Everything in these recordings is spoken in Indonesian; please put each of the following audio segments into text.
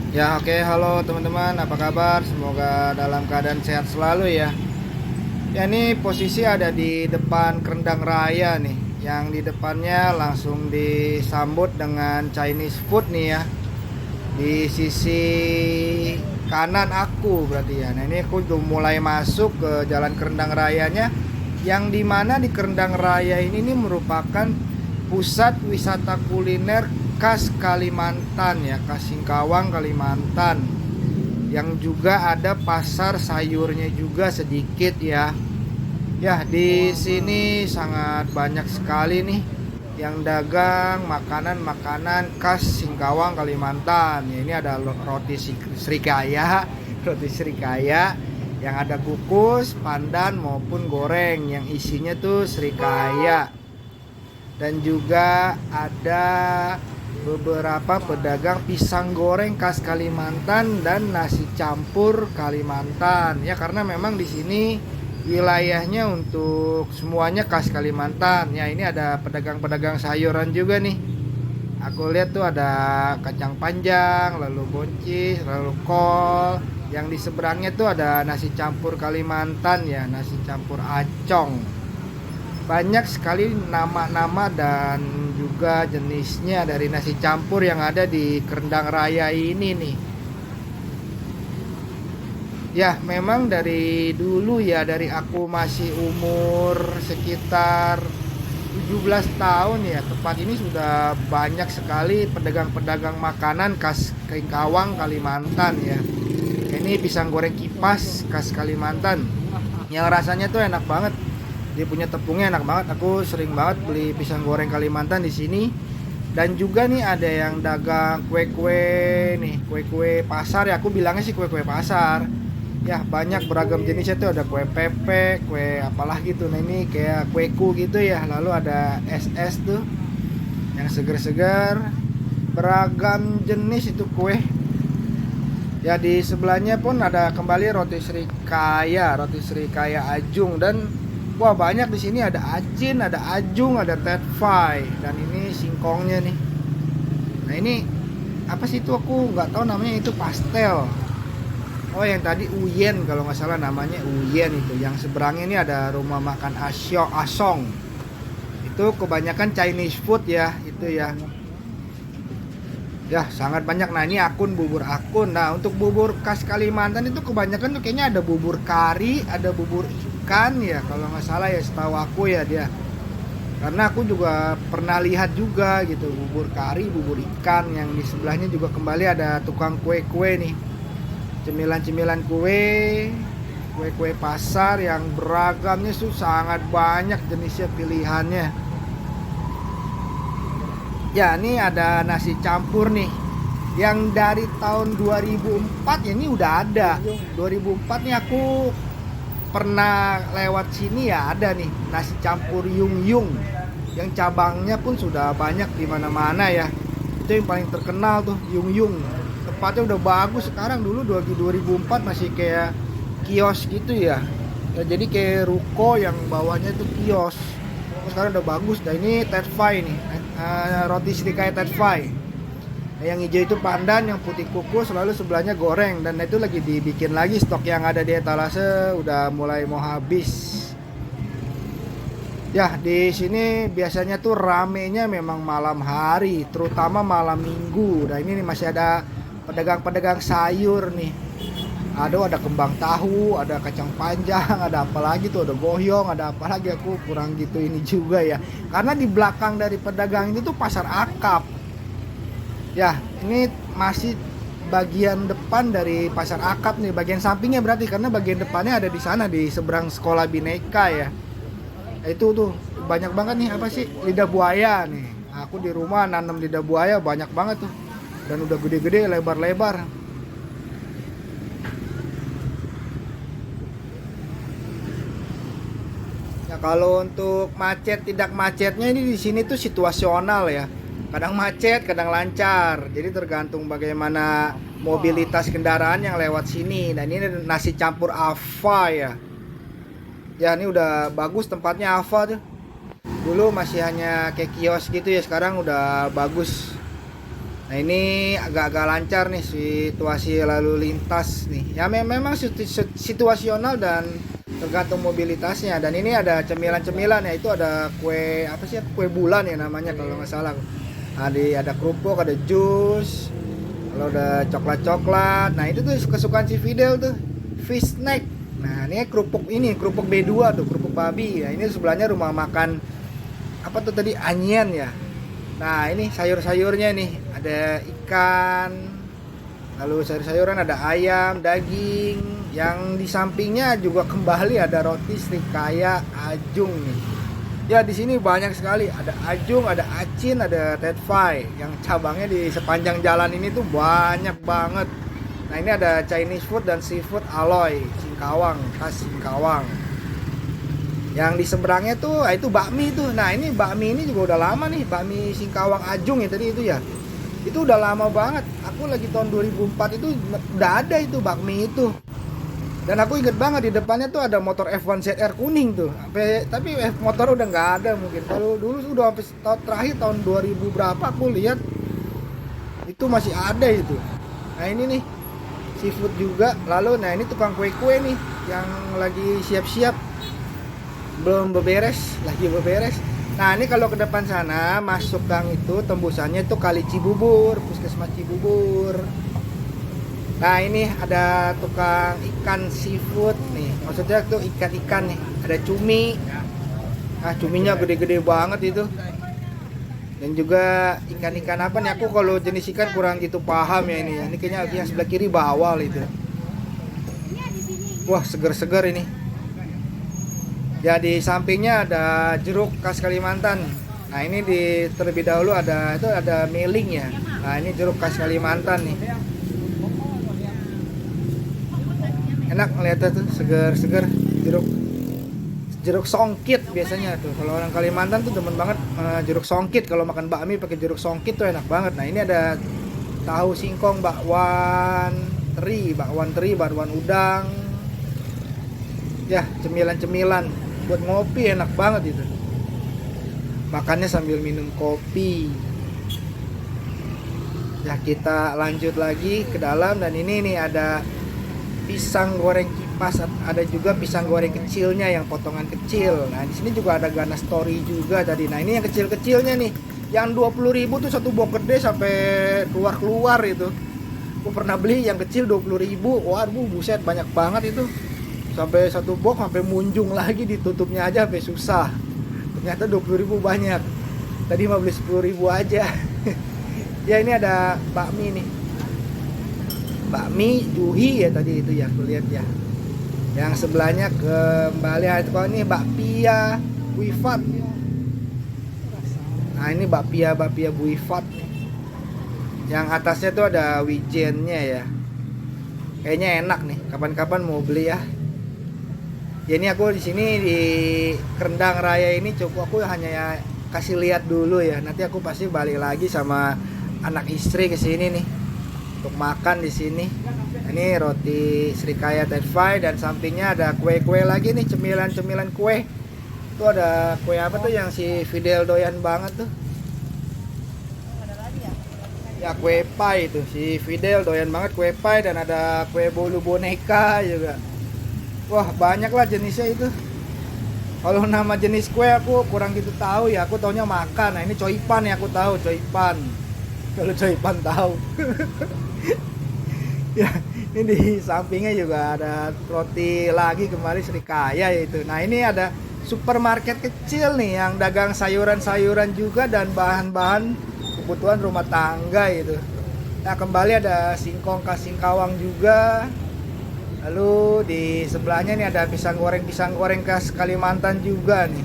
Ya oke, halo teman-teman, apa kabar? Semoga dalam keadaan sehat selalu ya. Ya ini posisi ada di depan Kerendang Raya nih. Yang di depannya langsung disambut dengan Chinese food nih ya. Di sisi kanan aku berarti ya. Nah ini aku udah mulai masuk ke Jalan Kerendang Rayanya. Yang dimana di Kerendang Raya ini nih merupakan pusat wisata kuliner khas Kalimantan ya, khas Singkawang Kalimantan, yang juga ada pasar sayurnya juga sedikit ya. Ya, di sini sangat banyak sekali nih yang dagang makanan-makanan khas Singkawang Kalimantan. Ya, ini ada roti Srikaya, roti Srikaya yang ada kukus, pandan maupun goreng yang isinya tuh Srikaya. Dan juga ada beberapa pedagang pisang goreng khas Kalimantan dan nasi campur Kalimantan. Ya karena memang di sini wilayahnya untuk semuanya khas Kalimantan. Ya ini ada pedagang-pedagang sayuran juga nih. Aku lihat tuh ada kacang panjang, lalu buncis, lalu kol. Yang di seberangnya tuh ada nasi campur Kalimantan ya, nasi campur acong. Banyak sekali nama-nama dan juga jenisnya dari nasi campur yang ada di Kerendang Raya ini nih. Ya, memang dari dulu ya, dari aku masih umur sekitar 17 tahun ya, tempat ini sudah banyak sekali pedagang-pedagang makanan khas Kawang Kalimantan ya. Ini pisang goreng kipas khas Kalimantan. Yang rasanya tuh enak banget. Dia punya tepungnya enak banget. Aku sering banget beli pisang goreng Kalimantan di sini. Dan juga nih ada yang dagang kue-kue nih, kue-kue pasar ya. Aku bilangnya sih kue-kue pasar. Ya banyak beragam jenisnya tuh, ada kue pepek, kue apalah gitu. Nah ini kayak kueku gitu ya. Lalu ada es-es tuh yang segar-segar. Beragam jenis itu kue. Ya di sebelahnya pun ada kembali roti Srikaya Ajung, dan wah banyak di sini, ada Acin, ada Ajung, ada Tetfai, dan ini singkongnya nih. Nah ini apa sih itu, aku nggak tahu namanya, itu pastel. Oh yang tadi Uyen kalau nggak salah namanya Uyen itu. Yang seberangnya ini ada rumah makan Asong. Itu kebanyakan Chinese food ya itu ya. Ya sangat banyak. Nah ini akun bubur akun. Nah untuk bubur khas Kalimantan itu kebanyakan tuh kayaknya ada bubur kari, ada bubur ikan ya kalau nggak salah ya, setahu aku ya dia. Karena aku juga pernah lihat juga gitu bubur kari, bubur ikan. Yang di sebelahnya juga kembali ada tukang kue-kue nih, cemilan-cemilan kue, kue-kue pasar yang beragamnya tuh sangat banyak jenisnya, pilihannya. Ya ini ada nasi campur nih yang dari tahun 2004 ya, ini udah ada 2004 nih. Aku pernah lewat sini ya, ada nih nasi campur Yung Yung yang cabangnya pun sudah banyak di mana-mana ya. Itu yang paling terkenal tuh Yung Yung. Tempatnya udah bagus sekarang, dulu 2004 masih kayak kios gitu ya. Ya jadi kayak ruko yang bawahnya itu kios. Terus sekarang udah bagus. Nah ini Tetfai nih, roti Srikaya Tetfai. Nah, yang hijau itu pandan, yang putih kukus, lalu sebelahnya goreng. Dan itu lagi dibikin lagi, stok yang ada di etalase udah mulai mau habis. Ya di sini biasanya tuh ramenya memang malam hari, terutama malam minggu. Nah ini nih masih ada pedagang-pedagang sayur nih. Ada kembang tahu, ada kacang panjang, ada apa lagi tuh, ada goyong, ada apa lagi, aku kurang gitu ini juga ya. Karena di belakang dari pedagang ini tuh pasar akap. Ya, ini masih bagian depan dari pasar akap nih, bagian sampingnya berarti, karena bagian depannya ada di sana di seberang sekolah Bhinneka ya. Nah, itu tuh banyak banget nih, apa sih, lidah buaya nih. Aku di rumah nanam lidah buaya banyak banget tuh. Dan udah gede-gede, lebar-lebar. Ya kalau untuk macet tidak macetnya ini di sini tuh situasional ya. Kadang macet, kadang lancar. Jadi tergantung bagaimana mobilitas kendaraan yang lewat sini. Nah ini nasi campur Ava ya. Ya ini udah bagus tempatnya Ava tuh. Dulu masih hanya kayak kios gitu ya, sekarang udah bagus. Nah ini agak-agak lancar nih situasi lalu lintas nih. Ya memang situasional dan tergantung mobilitasnya. Dan ini ada cemilan-cemilan ya, itu ada kue apa sih? Kue bulan ya namanya kalau nggak salah. Ada kerupuk, ada jus, kalau ada coklat-coklat. Nah itu tuh kesukaan si Fidel tuh, fish snack. Nah ini kerupuk B2 tuh, kerupuk babi. Ya ini sebelahnya rumah makan apa tuh tadi, Anyen ya. Nah ini sayur-sayurnya nih, ada ikan, lalu sayur-sayuran, ada ayam, daging. Yang di sampingnya juga kembali ada roti Srikaya Ajung nih. Ya di sini banyak sekali, ada Ajung, ada Acin, ada Tetfai. Yang cabangnya di sepanjang jalan ini tuh banyak banget. Nah ini ada Chinese food dan seafood Aloy Singkawang, khas Singkawang. Yang di seberangnya tuh itu bakmi tuh. Nah ini bakmi ini juga udah lama nih, bakmi Singkawang Ajung ya tadi itu ya. Itu udah lama banget. Aku lagi tahun 2004 itu udah ada itu bakmi itu. Dan aku inget banget di depannya tuh ada motor F1 ZR kuning tuh. Tapi motor udah nggak ada mungkin. Kalau dulu udah sampai tahun terakhir tahun 2000 berapa aku lihat itu masih ada itu. Nah ini nih seafood juga. Lalu nah ini tukang kue-kue nih yang lagi siap-siap, belum beberes, lagi beberes. Nah ini kalau ke depan sana masuk gang itu tembusannya itu Kali Cibubur, Puskesmas Cibubur. Nah ini ada tukang ikan seafood nih, maksudnya tuh ikan-ikan nih, ada cumi. Nah cuminya gede-gede banget itu. Dan juga ikan-ikan apa nih, aku kalau jenis ikan kurang gitu paham ya ini ya. Ini kayaknya yang sebelah kiri bawal itu. Wah seger-seger ini. Ya di sampingnya ada jeruk khas Kalimantan. Nah ini terlebih dahulu ada meling ya. Nah ini jeruk khas Kalimantan nih. Enak ngeliatnya tuh, seger-seger jeruk songkit biasanya tuh. Kalau orang Kalimantan tuh demen banget jeruk songkit. Kalau makan bakmi pakai jeruk songkit tuh enak banget. Nah ini ada tahu singkong, bakwan teri, bakwan udang. Ya cemilan-cemilan buat ngopi enak banget itu. Makannya sambil minum kopi. Ya kita lanjut lagi ke dalam, dan ini nih ada pisang goreng kipas, ada juga pisang goreng kecilnya yang potongan kecil. Nah di sini juga ada Ganas Story juga tadi. Nah ini yang kecil-kecilnya nih, yang 20.000 tuh satu box gede sampai keluar itu. Aku pernah beli yang kecil 20.000. Waduh buset, banyak banget itu. Sampai satu box sampai munjung lagi, ditutupnya aja sampai susah. Ternyata 20.000 banyak. Tadi mau beli 10.000 aja. Ya ini ada bakmi nih. Bakmi Juhi ya tadi itu ya, aku lihat ya. Yang sebelahnya kembali itu kalau ini bakpia Buifat. Nah ini bakpia Buifat. Yang atasnya tuh ada wijennya ya. Kayaknya enak nih. Kapan-kapan mau beli ya. Ya ini aku di sini di Krendang Raya ini cukup, aku hanya ya kasih lihat dulu ya. Nanti aku pasti balik lagi sama anak istri ke sini nih untuk makan di sini. Ini roti Srikaya Tetfai, dan sampingnya ada kue-kue lagi nih, cemilan-cemilan kue. Itu ada kue apa tuh yang si Fidel doyan banget tuh? Ya kue pie itu, si Fidel doyan banget kue pie, dan ada kue bolu boneka juga. Wah banyak lah jenisnya itu. Kalau nama jenis kue aku kurang gitu tahu ya, aku taunya makan. Nah ini coipan ya, aku tahu coipan. Kalau coipan tahu. Ya ini di sampingnya juga ada roti lagi kembali Srikaya itu. Nah ini ada supermarket kecil nih yang dagang sayuran-sayuran juga dan bahan-bahan kebutuhan rumah tangga itu. Nah kembali ada singkong khas Singkawang juga. Lalu di sebelahnya nih ada pisang goreng khas Kalimantan juga nih.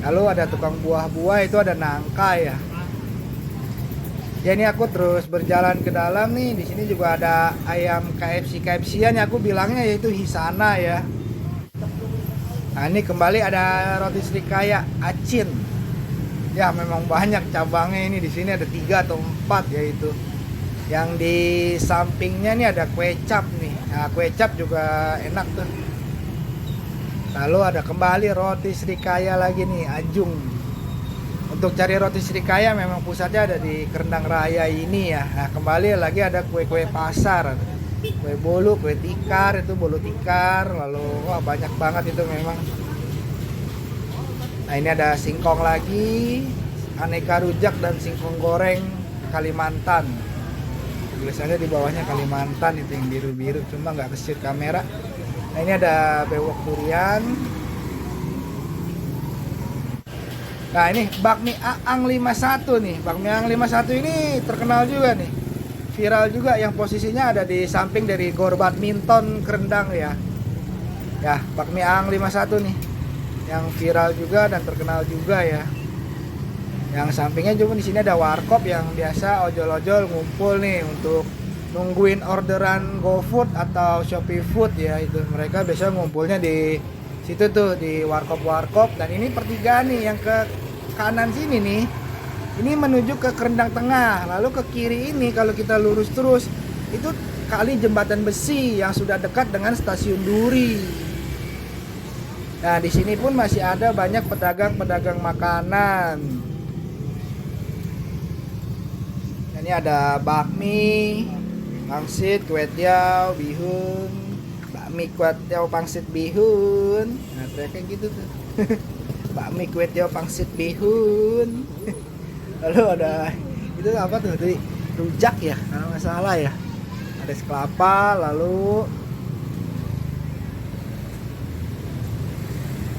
Lalu ada tukang buah-buah, itu ada nangka ya. Ya ini aku terus berjalan ke dalam nih. Di sini juga ada ayam KFC-an ya, aku bilangnya yaitu Hisana ya. Nah ini kembali ada roti Srikaya Acin. Ya memang banyak cabangnya ini, di sini ada 3 atau 4 yaitu. Yang di sampingnya nih ada kue cap nih. Nah, kue cap juga enak tuh. Lalu ada kembali roti Srikaya lagi nih, Ajung. Untuk cari roti Srikaya memang pusatnya ada di Kerendang Raya ini ya. Nah, kembali lagi ada kue-kue pasar. Kue bolu, kue tikar, itu bolu tikar, lalu wah banyak banget itu memang. Nah, ini ada singkong lagi, aneka rujak dan singkong goreng Kalimantan. Tulisannya di bawahnya Kalimantan itu yang biru-biru, cuma nggak kesit kamera. Nah, ini ada bewok durian. Nah, ini bakmi Aang 51 nih. Bakmi Aang 51 ini terkenal juga nih. Viral juga, yang posisinya ada di samping dari Gor Badminton Kerendang ya. Ya, bakmi Aang 51 nih. Yang viral juga dan terkenal juga ya. Yang sampingnya juga di sini ada warkop yang biasa ojol-ojol ngumpul nih untuk nungguin orderan GoFood atau Shopee Food ya. Itu mereka biasa ngumpulnya di situ tuh, di warkop-warkop. Dan ini pertigaan nih, yang ke kanan sini nih, ini menuju ke Kerendang Tengah. Lalu ke kiri ini kalau kita lurus terus, itu kali jembatan besi yang sudah dekat dengan stasiun Duri. Nah, di sini pun masih ada banyak pedagang-pedagang makanan. Nah, ini ada bakmi, pangsit, kue tiaw, bihun, bakmi, kue tiaw, pangsit, bihun. Nah, kayak gitu tuh. Bakmi, kue tiaw, pangsit, bihun. Lalu ada itu apa tuh tadi, rujak ya kalau nggak salah ya, ada es kelapa. Lalu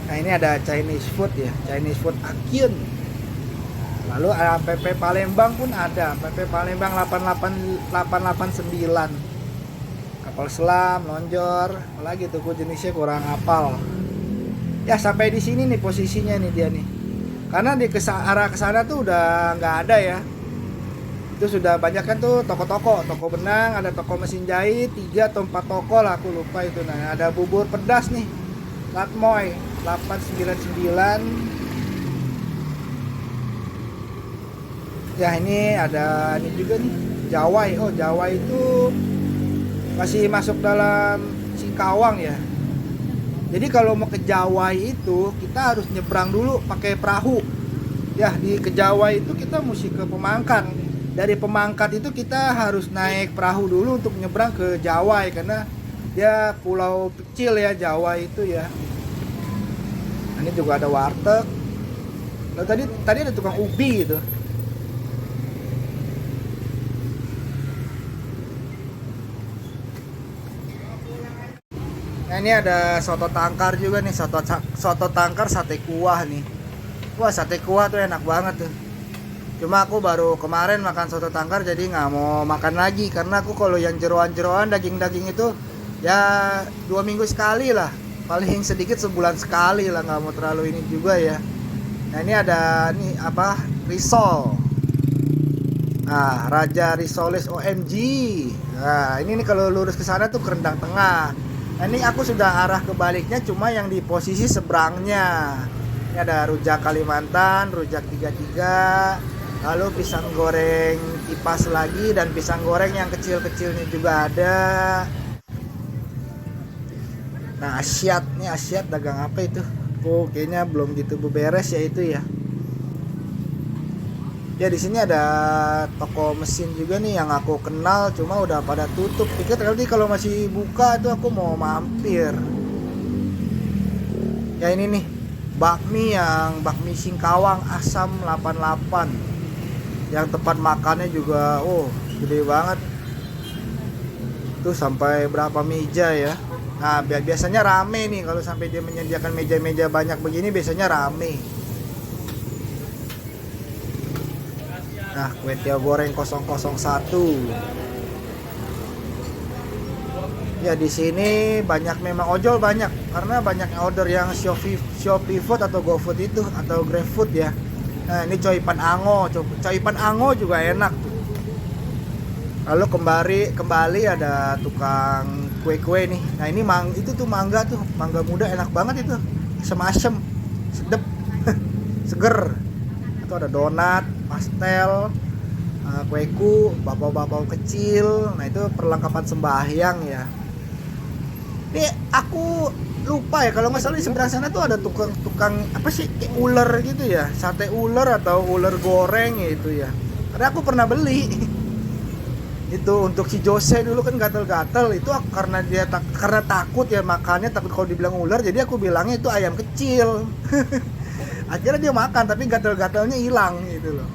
nah, ini ada Chinese food ya, Chinese food Akyun. Lalu ada PP Palembang pun ada, PP Palembang 88889, kapal selam, lonjor, apalagi tuh jenisnya kurang hafal. Ya, sampai di sini nih posisinya nih dia nih. Karena di arah ke sana tuh udah nggak ada ya. Itu sudah banyak kan tuh toko-toko, toko benang, ada toko mesin jahit, 3 atau 4 toko lah, aku lupa itu. Nah, ada bubur pedas nih, Latmoy 899. Ya, ini ada ini juga nih, Jawai. Oh, Jawai itu masih masuk dalam Singkawang ya. Jadi kalau mau ke Jawai itu kita harus nyebrang dulu pakai perahu. Ya, di ke Jawai itu kita mesti ke Pemangkat. Dari Pemangkat itu kita harus naik perahu dulu untuk nyebrang ke Jawai, karena dia pulau kecil ya Jawai itu ya. Ini juga ada warteg. Nah, tadi ada tukang ubi gitu. Nah, ini ada soto tangkar juga nih, soto tangkar sate kuah nih. Wah, sate kuah tuh enak banget tuh. Cuma aku baru kemarin makan soto tangkar, jadi nggak mau makan lagi, karena aku kalau yang jeroan-jeroan daging-daging itu ya 2 minggu sekali lah, paling sedikit sebulan sekali lah, nggak mau terlalu ini juga ya. Nah, ini ada nih apa, risol. Nah, Raja Risoles OMG. Nah, ini nih kalau lurus ke sana tuh Kerendang Tengah. Nah, ini aku sudah arah kebaliknya, cuma yang di posisi seberangnya. Ini ada rujak Kalimantan, rujak 33, lalu pisang goreng kipas lagi, dan pisang goreng yang kecil-kecilnya juga ada. Nah, Asyat nih, Asyat dagang apa itu? Oh, kayaknya belum gitu beres ya itu ya. Ya, di sini ada toko mesin juga nih yang aku kenal, cuma udah pada tutup. Pikir nanti kalau masih buka tuh aku mau mampir. Ya, ini nih bakmi Singkawang Asam 88. Yang tempat makannya juga gede banget. Tuh sampai berapa meja ya. Nah, biasanya rame nih kalau sampai dia menyediakan meja-meja banyak begini, biasanya rame. Nah, kue tiaw goreng 001. Ya, di sini banyak memang ojol, banyak karena banyak order yang Shopee Food atau GoFood itu atau GrabFood ya. Nah, ini coipan ango juga enak tuh. Lalu kembali ada tukang kue-kue nih. Nah, ini itu tuh mangga muda, enak banget itu. Asem-asem, sedep, seger. Itu ada donat, pastel, kueku, bapau-bapau kecil. Nah, itu perlengkapan sembahyang ya. Ini aku lupa ya, kalau nggak salah di seberang sana tuh ada tukang apa sih, kayak ular gitu ya, sate ular atau ular goreng gitu ya. Karena aku pernah beli itu untuk si Jose dulu kan gatel-gatel itu, karena dia karena takut ya makannya, takut kalau dibilang ular, jadi aku bilangnya itu ayam kecil. Akhirnya dia makan tapi gatel-gatelnya hilang gitu loh.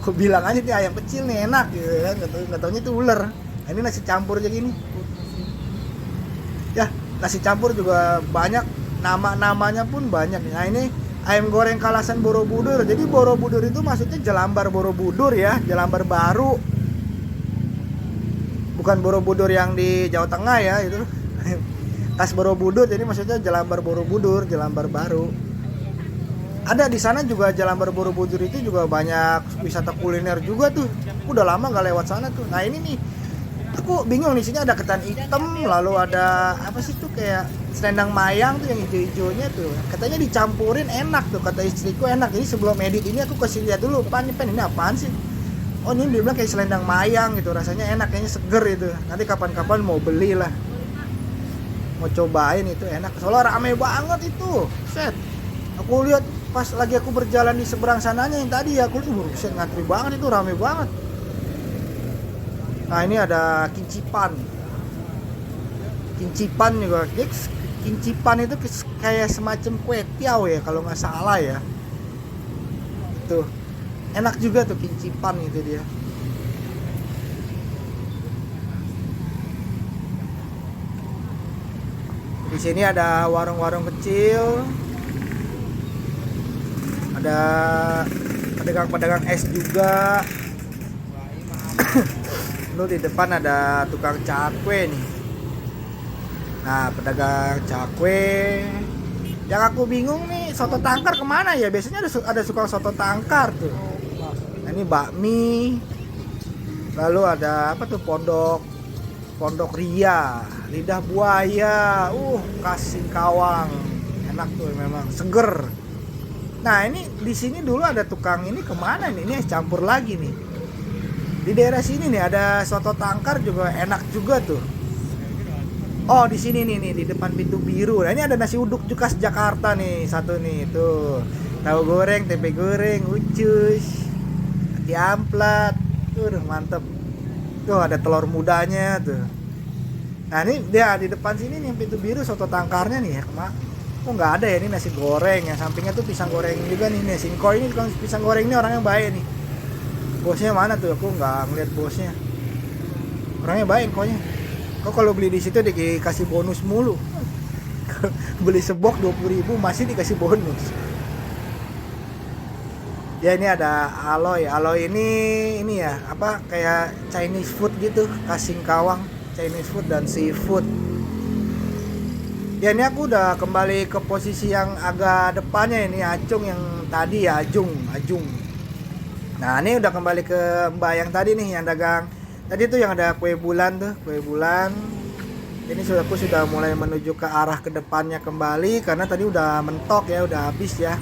Aku bilang aja ini ayam kecil nih, enak gitu kan, nggak taunya itu ular. Nah, ini nasi campur aja gini ya, nasi campur juga banyak, namanya pun banyak. Nah ini ayam goreng Kalasan Borobudur. Jadi Borobudur itu maksudnya Jelambar Borobudur ya, Jelambar baru, bukan Borobudur yang di Jawa Tengah ya itu. Tas Borobudur, jadi maksudnya Jelambar Borobudur, Jelambar baru. Ada di sana juga Jelambar Borobudur itu juga banyak wisata kuliner juga tuh. Aku udah lama nggak lewat sana tuh. Nah ini nih, aku bingung, di sini ada ketan hitam, lalu ada apa sih tuh kayak selendang mayang tuh yang hijau-hijaunya tuh. Katanya dicampurin enak tuh, kata istriku enak. Jadi sebelum edit ini aku kasih lihat dulu, Pan ini apaan sih? Oh ini dia bilang kayak selendang mayang gitu, rasanya enak, kayaknya seger itu. Nanti kapan-kapan mau beli lah, mau cobain, itu enak. Soalnya rame banget itu, set. Aku lihat pas lagi aku berjalan di seberang sananya yang tadi ya, aku lihat set, ngantri banget itu, rame banget. Nah ini ada kincipan. Kincipan juga, kincipan itu kayak semacam kue tiaw ya kalau nggak salah ya. Itu enak juga tuh kincipan itu dia. Di sini ada warung-warung kecil, ada pedagang-pedagang es juga. Lalu di depan ada tukang cakwe nih. Nah pedagang cakwe. Yang aku bingung nih, soto tangkar kemana ya? Biasanya ada suka soto tangkar tuh. Nah, ini bakmi. Lalu ada apa tuh, pondok ria, lidah buaya, kasing kawang, enak tuh memang, seger. Nah ini di sini dulu ada tukang ini, kemana nih? Ini campur lagi nih. Di daerah sini nih ada soto tangkar juga enak juga tuh. Oh di sini nih di depan pintu biru. Nah ini ada nasi uduk khas Jakarta nih satu nih tuh. Tahu goreng, tempe goreng, ucus, hati amplat, tuh mantep. Tuh ada telur mudanya tuh. Nah ini dia di depan sini nih pintu biru, soto tangkarnya nih ya. Kok nggak ada ya, ini nasi goreng. Yang sampingnya tuh pisang goreng juga nih. Singkoi ini pisang goreng ini orangnya baik nih. Bosnya mana tuh? Aku nggak ngeliat bosnya. Orangnya baik pokoknya. Kok kalau beli di situ dikasih bonus mulu. Beli sebok 20.000 masih dikasih bonus. Ya ini ada Aloy. Aloy ini ya apa kayak Chinese food gitu, kasing kawang, Chinese food dan seafood. Ya ini aku udah kembali ke posisi yang agak depannya, ini Acung yang tadi ya, Ajung. Nah ini udah kembali ke mbak yang tadi nih, yang dagang tadi tuh yang ada kue bulan tuh, kue bulan. Ini aku sudah mulai menuju ke arah ke depannya kembali karena tadi udah mentok ya, udah habis ya.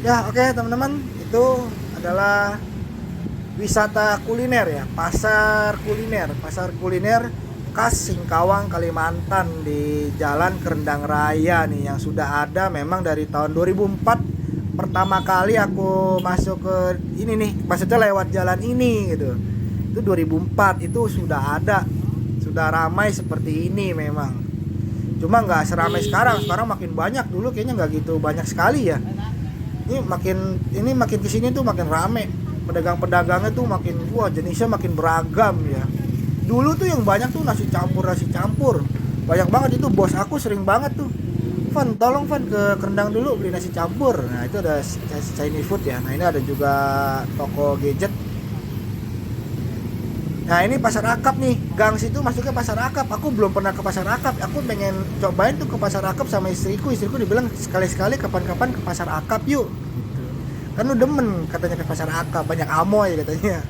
Ya oke, teman-teman, itu adalah wisata kuliner ya, pasar kuliner khas Singkawang Kalimantan di Jalan Kerendang Raya nih, yang sudah ada memang dari tahun 2004. Pertama kali aku masuk ke ini nih, maksudnya lewat jalan ini gitu. Itu 2004, itu sudah ada, sudah ramai seperti ini memang. Cuma nggak seramai sekarang makin banyak, dulu kayaknya nggak gitu banyak sekali ya. Ini makin kesini tuh makin rame, pedagang-pedagangnya tuh makin, jenisnya makin beragam ya. Dulu tuh yang banyak tuh nasi campur, banyak banget itu, bos aku sering banget tuh, Van tolong Van ke Kerendang dulu beli nasi campur. Nah itu ada Chinese food ya. Nah ini ada juga toko gadget. Nah ini pasar akap nih, gang situ masuknya pasar akap. Aku belum pernah ke pasar akap, aku pengen cobain tuh ke pasar akap sama istriku dibilang sekali-sekali kapan-kapan ke pasar akap yuk gitu. Kan lu demen katanya ke pasar akap, banyak amoy katanya.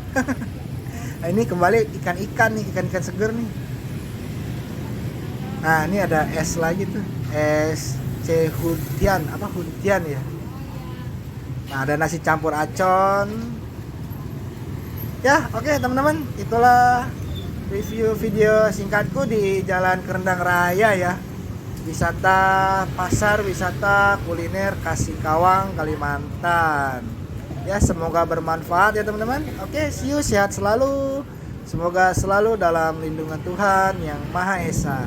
Nah ini kembali ikan-ikan nih, ikan-ikan seger nih. Nah ini ada es lagi tuh, es Huntian ya. Nah ada nasi campur acon. Ya oke, teman-teman, itulah review video singkatku di Jalan Kerendang Raya ya. wisata pasar wisata kuliner Kasikawang, Kalimantan. Ya, semoga bermanfaat ya teman-teman. Oke, see you, sehat selalu. Semoga selalu dalam lindungan Tuhan Yang Maha Esa.